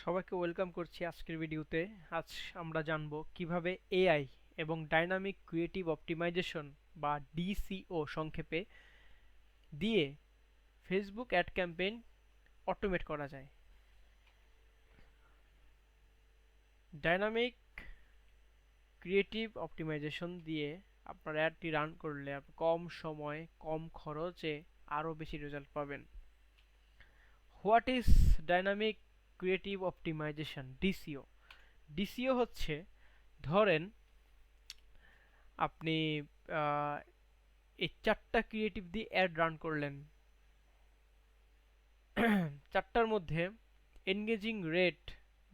সবাইকে ওয়েলকাম করছি আজকের ভিডিওতে। আজ আমরা জানব কিভাবে এআই এবং ডাইনামিক ক্রিয়েটিভ অপটিমাইজেশন বা ডিসিও সংক্ষেপে দিয়ে ফেসবুক অ্যাড ক্যাম্পেইন অটোমেট করা যায়। ডাইনামিক ক্রিয়েটিভ অপটিমাইজেশন দিয়ে আপনার অ্যাডটি রান করলে আপনি কম সময় কম খরচে আরও বেশি রেজাল্ট পাবেন। What is dynamic creative optimization DCO? DCO হচ্ছে, ধরেন আপনি এই চারটা ক্রিয়েটিভ দিয়ে অ্যাড রান করলেন, চারটার মধ্যে এনগেজিং রেট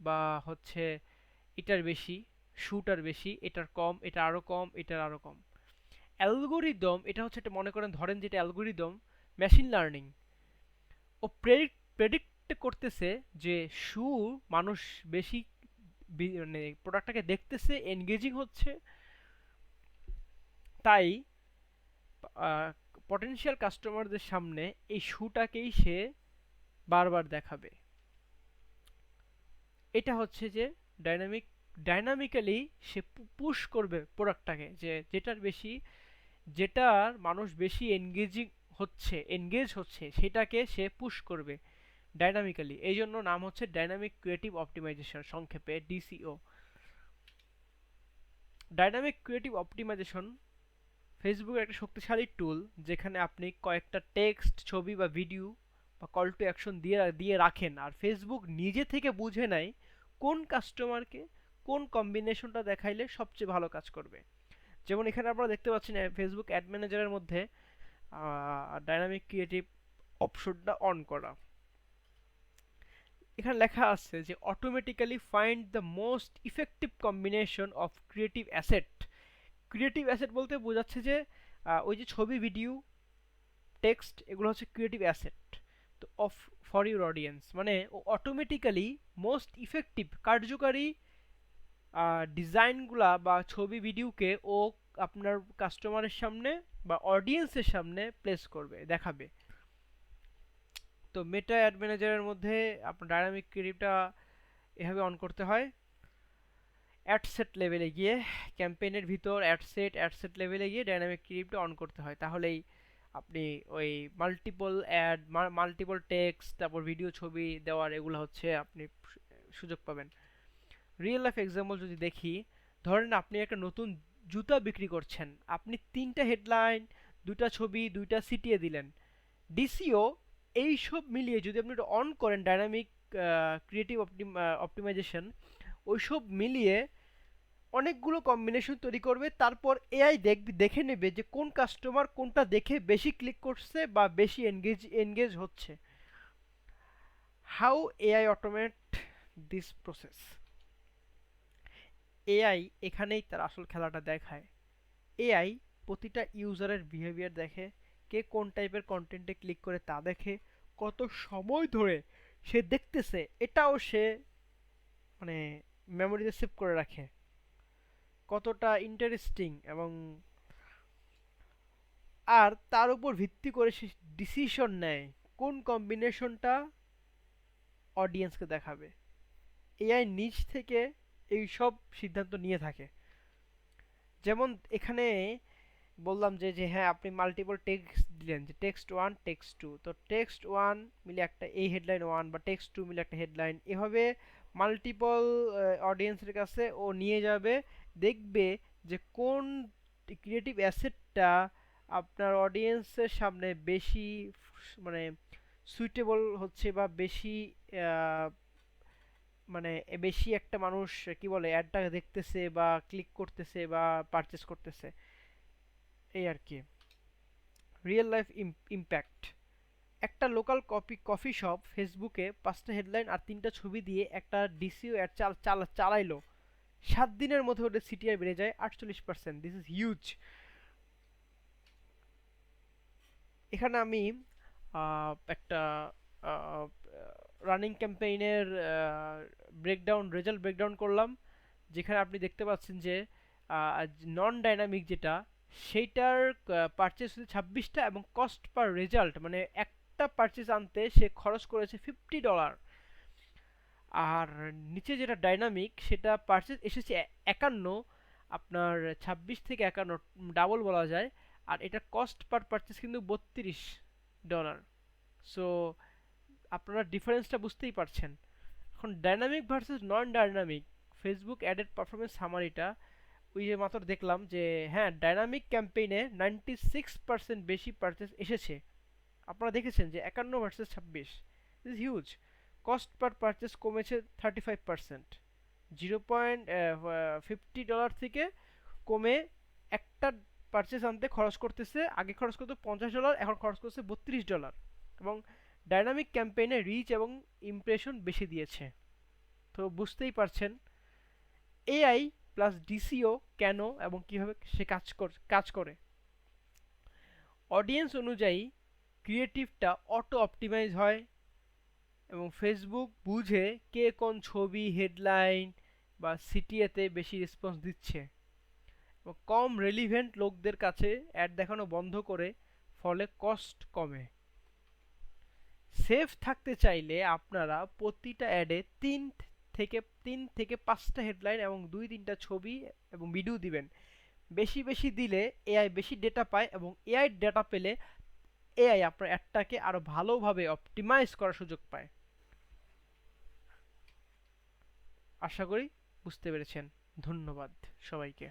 বা হচ্ছে এটার বেশি, শুটার বেশি, এটার কম, এটা আরো কম, এটার আরো কম। অ্যালগোরিদম এটা হচ্ছে, এটা মনে করেন, ধরেন যেটা অ্যালগোরিদম মেশিন লার্নিং, ও প্রেডিক্ট করতেছে যে শু মানুষ বেশি মানে প্রোডাক্টটাকে দেখতেছে, এনগেজিং হচ্ছে, তাই পটেনশিয়াল কাস্টমারদের সামনে এই শুটাকেই সে বারবার দেখাবে। এটা হচ্ছে যে ডাইনামিক্যালি সে পুশ করবে প্রোডাক্টটাকে, যে যেটার মানুষ বেশি এনগেজ হচ্ছে সেটাকে সে পুশ করবে ডাইনামিক্যালি। এই জন্য নাম হচ্ছে ডাইনামিক ক্রিয়েটিভ অপটিমাইজেশন, সংক্ষেপে ডিসিও। ডাইনামিক ক্রিয়েটিভ অপটিমাইজেশন ফেসবুকের একটা শক্তিশালী টুল, যেখানে আপনি কয়েকটা টেক্সট, ছবি বা ভিডিও বা কল টু অ্যাকশন দিয়ে রাখেন, আর ফেসবুক নিজে থেকে বুঝে নেয় কোন কাস্টমারকে কোন কম্বিনেশনটা দেখাইলে সবচেয়ে ভালো কাজ করবে। যেমন এখানে আপনারা দেখতে পাচ্ছেন ফেসবুক অ্যাড ম্যানেজারের মধ্যে ডাইনামিক ক্রিয়েটিভ অপশনটা অন করা। এখানে লেখা আছে যে automatically find the most effective combination of creative asset. Creative asset বলতে বোঝাচ্ছে যে ওই যে ছবি, ভিডিও, টেক্সট, এগুলো হচ্ছে ক্রিয়েটিভ অ্যাসেট। তো অফ ফর ইউর অডিয়েন্স মানে ও অটোমেটিক্যালি মোস্ট ইফেক্টিভ, কার্যকারী ডিজাইনগুলা বা ছবি ভিডিওকে ও আপনার কাস্টমারের সামনে বা অডিয়েন্সের সামনে প্লেস করবে, দেখাবে। তো মেটা অ্যাড ম্যানেজারের মধ্যে আপনার ডাইনামিক ক্রিয়েটিভটা এভাবে অন করতে হয়। অ্যাড সেট লেভেলে গিয়ে, ক্যাম্পেইনের ভিতর অ্যাড সেট লেভেলে গিয়ে ডাইনামিক ক্রিয়েটিভটা অন করতে হয়, তাহলেই আপনি ওই মাল্টিপল টেক্সট, তারপর ভিডিও, ছবি দেওয়ার, এগুলো হচ্ছে আপনি সুযোগ পাবেন। রিয়েল লাইফ এক্সাম্পল যদি দেখি, ধরেন আপনি একটা নতুন জুতা বিক্রি করছেন, আপনি 3টা হেডলাইন, 2টা ছবি, 2টা সিটিয়ে দিলেন। ডিসিও এইসব মিলিয়ে যদি আপনি এটা অন করেন, ডাইনামিক ক্রিয়েটিভ অপটিমাইজেশন, ওইসব মিলিয়ে অনেকগুলো কম্বিনেশন তৈরি করবে। তারপর এআই দেখে নেবে যে কোন কাস্টমার কোনটা দেখে বেশি ক্লিক করছে বা বেশি এনগেজ হচ্ছে। How AI automate this process? AI এখানেই তার আসল খেলাটা দেখায়। এআই প্রতিটা ইউজারের বিহেভিয়ার দেখে, কে কোন টাইপের কন্টেন্টে ক্লিক করে তা দেখে, কত সময় ধরে সে দেখতেছে এটাও সে মানে মেমোরিতে সেভ করে রাখে, কতটা ইন্টারেস্টিং, এবং আর তার উপর ভিত্তি করে সে ডিসিশন নেয় কোন কম্বিনেশনটা অডিয়েন্সকে দেখাবে। এআই নিজ থেকে এই সব সিদ্ধান্ত নিয়ে থাকে। যেমন এখানে বললাম যে হ্যাঁ, আপনি মাল্টিপল টেক্সট দিলেন, যে টেক্সট ওয়ান, টেক্সট টু, তো টেক্সট ওয়ান মিলে একটা এই হেডলাইন ওয়ান, বা টেক্সট টু মিলে একটা হেডলাইন, এভাবে মাল্টিপল অডিয়েন্সের কাছে ও নিয়ে যাবে, দেখবে যে কোন ক্রিয়েটিভ অ্যাসেটটা আপনার অডিয়েন্সের সামনে বেশি মানে সুইটেবল হচ্ছে, বা বেশি আহ, মানে বেশি একটা মানুষ কি বলে অ্যাডটা দেখতেছে বা ক্লিক করতেছে বা পারচেস করতেছে, এই আর কি। রিয়েল লাইফ ইম্প্যাক্ট: একটা লোকাল কফি শপ ফেসবুকে 5টা হেডলাইন আর 3টা ছবি দিয়ে একটা ডিসিও অ্যাড চালাইলো। 7 দিনের মধ্যে ওদের সিটিআই বেড়ে যায় 48%। This is huge. এখানে আমি একটা রানিং ক্যাম্পেইনের রেজাল্ট ব্রেকডাউন করলাম, যেখানে আপনি দেখতে পাচ্ছেন যে নন ডাইনামিক যেটা, সেইটার পারচেস হচ্ছে 26টা, এবং কস্ট পার রেজাল্ট মানে একটা পারচেস আনতে সে খরচ করেছে $50। আর নিচে যেটা ডাইনামিক সেটা পারচেজ এসেছে 51, আপনার 26 থেকে 51, ডাবল বলা যায়। আর এটা কস্ট পার পারচেজ কিন্তু $32। সো আপনারা ডিফারেন্সটা বুঝতেই পারছেন। এখন dynamic versus non dynamic Facebook added performance সামারিটা ওই যে মাত্র দেখলাম যে হ্যাঁ, ডাইনামিক ক্যাম্পেইনে 96% বেশি পারচেজ এসেছে। আপনারা দেখেছেন যে 51 versus 26, is huge. Cost per purchase কমেছে 35%, $0.50 থেকে কমে একটা পারচেজ আনতে খরচ করতেছে, আগে খরচ করতো $50, এখন খরচ করছে $32। এবং ডাইনামিক ক্যাম্পেইনে রিচ এবং ইমপ্রেশন বেশি দিয়েছে। তো বুঝতেই পারছেন এআই প্লাস ডিসিও কেন এবং কিভাবে সে কাজ করে। অডিয়েন্স অনুযায়ী ক্রিয়েটিভটা অটো অপটিমাইজ হয় এবং ফেসবুক বুঝে কে কোন ছবি, হেডলাইন বা সিটিএতে বেশি রেসপন্স দিচ্ছে এবং কম রেলিভেন্ট লোকদের কাছে অ্যাড দেখানো বন্ধ করে, ফলে কস্ট কমে। সেফ থাকতে চাইলে আপনারা প্রতিটা অ্যাডে তিন থেকে পাঁচটা হেডলাইন এবং 2-3টা ছবি এবং ভিডিও দিবেন। বেশি বেশি দিলে এআই বেশি ডেটা পায় এবং এআই ডেটা পেলে এআই আপনার অ্যাডটাকে আরো ভালোভাবে অপটিমাইজ করার সুযোগ পায়। আশা করি বুঝতে পেরেছেন। ধন্যবাদ সবাইকে।